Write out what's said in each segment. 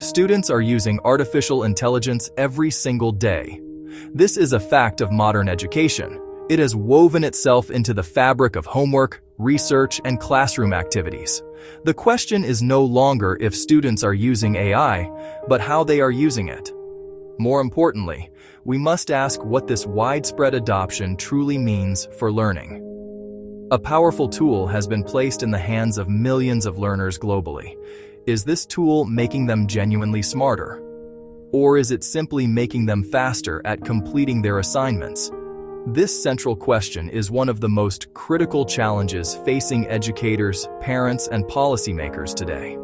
Students are using artificial intelligence every single day. This is a fact of modern education. It has woven itself into the fabric of homework, research, and classroom activities. The question is no longer if students are using AI, but how they are using it. More importantly, we must ask what this widespread adoption truly means for learning. A powerful tool has been placed in the hands of millions of learners globally. Is this tool making them genuinely smarter? Or is it simply making them faster at completing their assignments? This central question is one of the most critical challenges facing educators, parents, and policymakers today.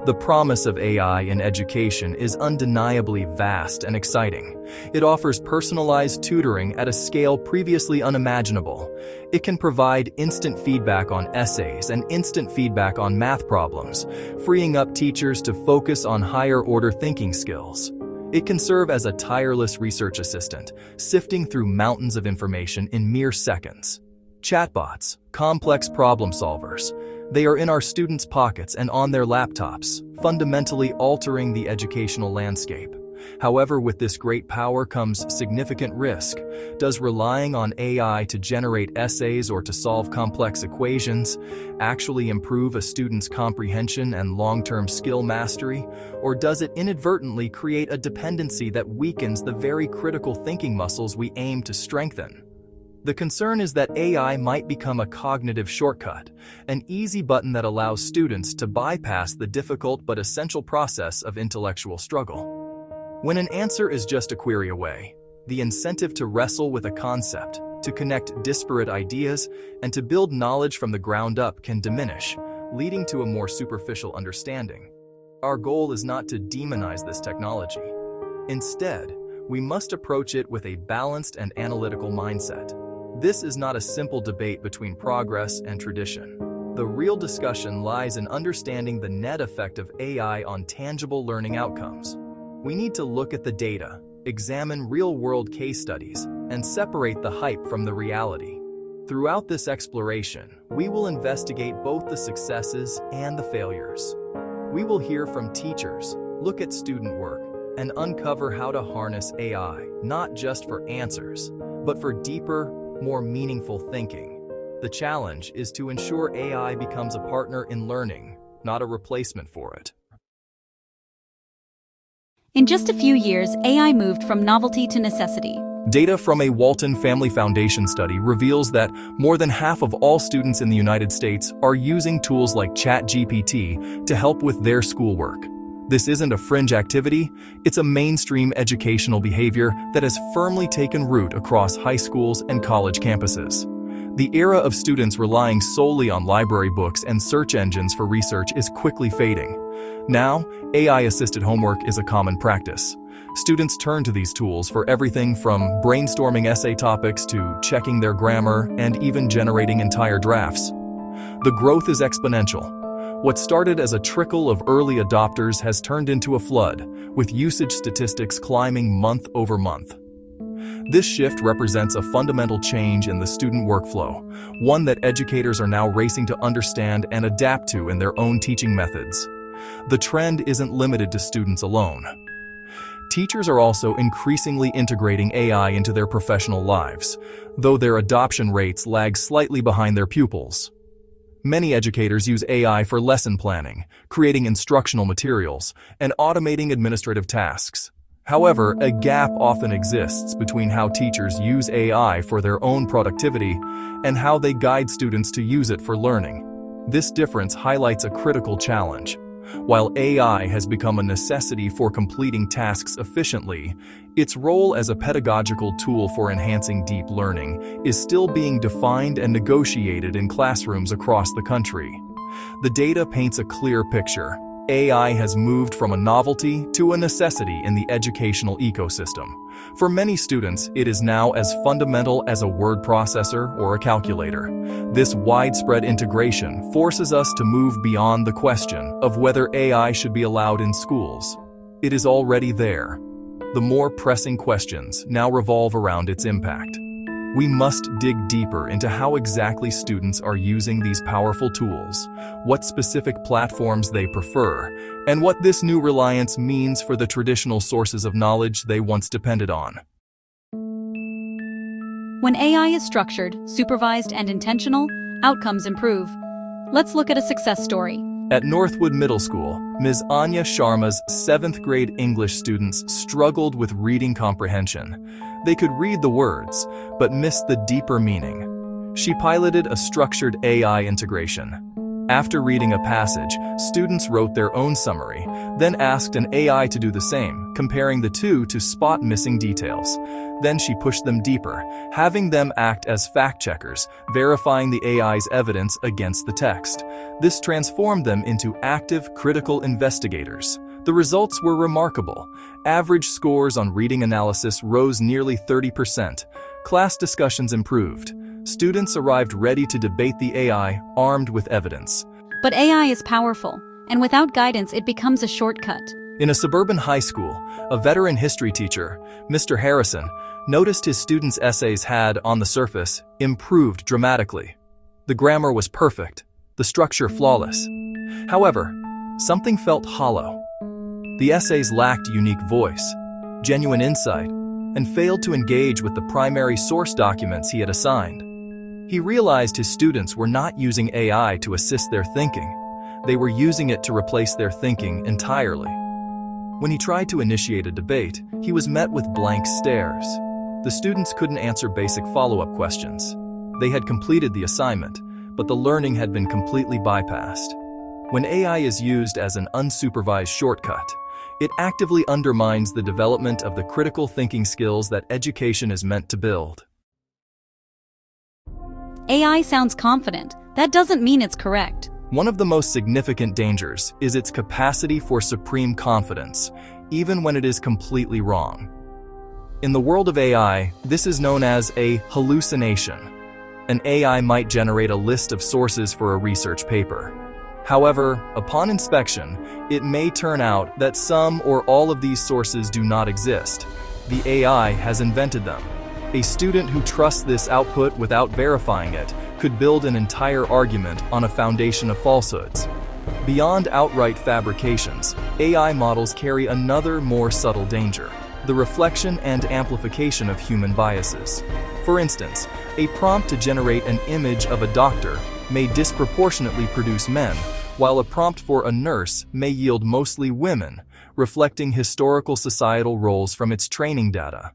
The promise of AI in education is undeniably vast and exciting. It offers personalized tutoring at a scale previously unimaginable. It can provide instant feedback on essays and instant feedback on math problems, freeing up teachers to focus on higher-order thinking skills. It can serve as a tireless research assistant, sifting through mountains of information in mere seconds. Chatbots, complex problem solvers. They are in our students' pockets and on their laptops, fundamentally altering the educational landscape. However, with this great power comes significant risk. Does relying on AI to generate essays or to solve complex equations actually improve a student's comprehension and long-term skill mastery? Or does it inadvertently create a dependency that weakens the very critical thinking muscles we aim to strengthen? The concern is that AI might become a cognitive shortcut, an easy button that allows students to bypass the difficult but essential process of intellectual struggle. When an answer is just a query away, the incentive to wrestle with a concept, to connect disparate ideas, and to build knowledge from the ground up can diminish, leading to a more superficial understanding. Our goal is not to demonize this technology. Instead, we must approach it with a balanced and analytical mindset. This is not a simple debate between progress and tradition. The real discussion lies in understanding the net effect of AI on tangible learning outcomes. We need to look at the data, examine real-world case studies, and separate the hype from the reality. Throughout this exploration, we will investigate both the successes and the failures. We will hear from teachers, look at student work, and uncover how to harness AI, not just for answers, but for deeper, more meaningful thinking. The challenge is to ensure AI becomes a partner in learning, not a replacement for it. In just a few years, AI moved from novelty to necessity. Data from a Walton Family Foundation study reveals that more than half of all students in the United States are using tools like ChatGPT to help with their schoolwork. This isn't a fringe activity, it's a mainstream educational behavior that has firmly taken root across high schools and college campuses. The era of students relying solely on library books and search engines for research is quickly fading. Now, AI-assisted homework is a common practice. Students turn to these tools for everything from brainstorming essay topics to checking their grammar and even generating entire drafts. The growth is exponential. What started as a trickle of early adopters has turned into a flood, with usage statistics climbing month over month. This shift represents a fundamental change in the student workflow, one that educators are now racing to understand and adapt to in their own teaching methods. The trend isn't limited to students alone. Teachers are also increasingly integrating AI into their professional lives, though their adoption rates lag slightly behind their pupils. Many educators use AI for lesson planning, creating instructional materials, and automating administrative tasks. However, a gap often exists between how teachers use AI for their own productivity and how they guide students to use it for learning. This difference highlights a critical challenge. While AI has become a necessity for completing tasks efficiently, its role as a pedagogical tool for enhancing deep learning is still being defined and negotiated in classrooms across the country. The data paints a clear picture. AI has moved from a novelty to a necessity in the educational ecosystem. For many students, it is now as fundamental as a word processor or a calculator. This widespread integration forces us to move beyond the question of whether AI should be allowed in schools. It is already there. The more pressing questions now revolve around its impact. We must dig deeper into how exactly students are using these powerful tools, what specific platforms they prefer, and what this new reliance means for the traditional sources of knowledge they once depended on. When AI is structured, supervised, and intentional, outcomes improve. Let's look at a success story. At Northwood Middle School, Ms. Anya Sharma's 7th grade English students struggled with reading comprehension. They could read the words, but missed the deeper meaning. She piloted a structured AI integration. After reading a passage, students wrote their own summary, then asked an AI to do the same, comparing the two to spot missing details. Then she pushed them deeper, having them act as fact-checkers, verifying the AI's evidence against the text. This transformed them into active, critical investigators. The results were remarkable. Average scores on reading analysis rose nearly 30%. Class discussions improved. Students arrived ready to debate the AI, armed with evidence. But AI is powerful, and without guidance it becomes a shortcut. In a suburban high school, a veteran history teacher, Mr. Harrison, noticed his students' essays had, on the surface, improved dramatically. The grammar was perfect, the structure flawless. However, something felt hollow. The essays lacked unique voice, genuine insight, and failed to engage with the primary source documents he had assigned. He realized his students were not using AI to assist their thinking. They were using it to replace their thinking entirely. When he tried to initiate a debate, he was met with blank stares. The students couldn't answer basic follow-up questions. They had completed the assignment, but the learning had been completely bypassed. When AI is used as an unsupervised shortcut, it actively undermines the development of the critical thinking skills that education is meant to build. AI sounds confident. That doesn't mean it's correct. One of the most significant dangers is its capacity for supreme confidence, even when it is completely wrong. In the world of AI, this is known as a hallucination. An AI might generate a list of sources for a research paper. However, upon inspection, it may turn out that some or all of these sources do not exist. The AI has invented them. A student who trusts this output without verifying it could build an entire argument on a foundation of falsehoods. Beyond outright fabrications, AI models carry another more subtle danger: the reflection and amplification of human biases. For instance, a prompt to generate an image of a doctor may disproportionately produce men, while a prompt for a nurse may yield mostly women, reflecting historical societal roles from its training data.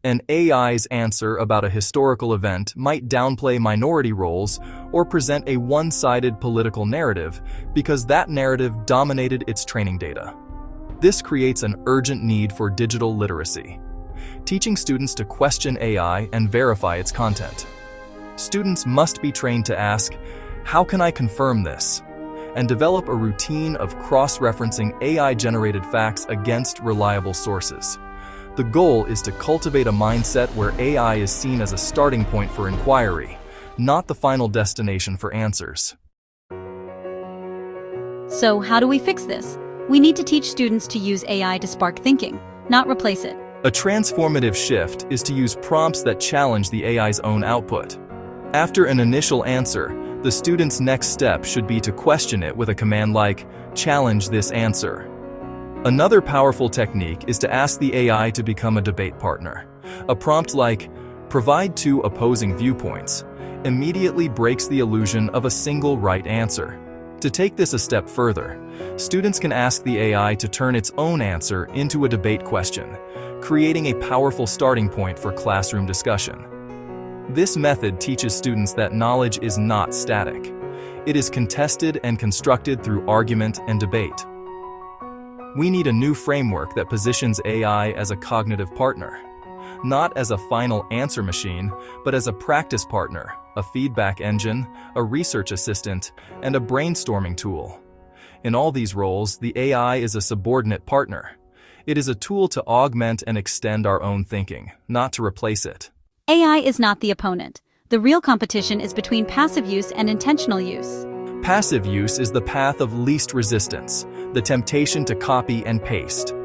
An AI's answer about a historical event might downplay minority roles or present a one-sided political narrative because that narrative dominated its training data. This creates an urgent need for digital literacy, teaching students to question AI and verify its content. Students must be trained to ask, "How can I confirm this?" and develop a routine of cross-referencing AI-generated facts against reliable sources. The goal is to cultivate a mindset where AI is seen as a starting point for inquiry, not the final destination for answers. So how do we fix this? We need to teach students to use AI to spark thinking, not replace it. A transformative shift is to use prompts that challenge the AI's own output. After an initial answer, the student's next step should be to question it with a command like, "Challenge this answer." Another powerful technique is to ask the AI to become a debate partner. A prompt like, "Provide two opposing viewpoints," immediately breaks the illusion of a single right answer. To take this a step further, students can ask the AI to turn its own answer into a debate question, creating a powerful starting point for classroom discussion. This method teaches students that knowledge is not static. It is contested and constructed through argument and debate. We need a new framework that positions AI as a cognitive partner, not as a final answer machine, but as a practice partner, a feedback engine, a research assistant, and a brainstorming tool. In all these roles, the AI is a subordinate partner. It is a tool to augment and extend our own thinking, not to replace it. AI is not the opponent. The real competition is between passive use and intentional use. Passive use is the path of least resistance, the temptation to copy and paste.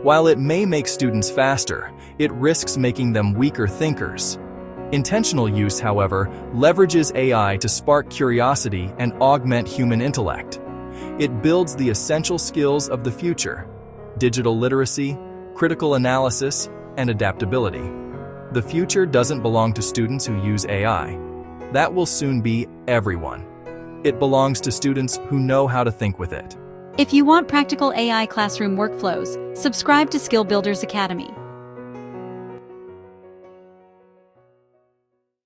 While it may make students faster, it risks making them weaker thinkers. Intentional use, however, leverages AI to spark curiosity and augment human intellect. It builds the essential skills of the future: digital literacy, critical analysis, and adaptability. The future doesn't belong to students who use AI. That will soon be everyone. It belongs to students who know how to think with it. If you want practical AI classroom workflows, subscribe to Skill Builders Academy.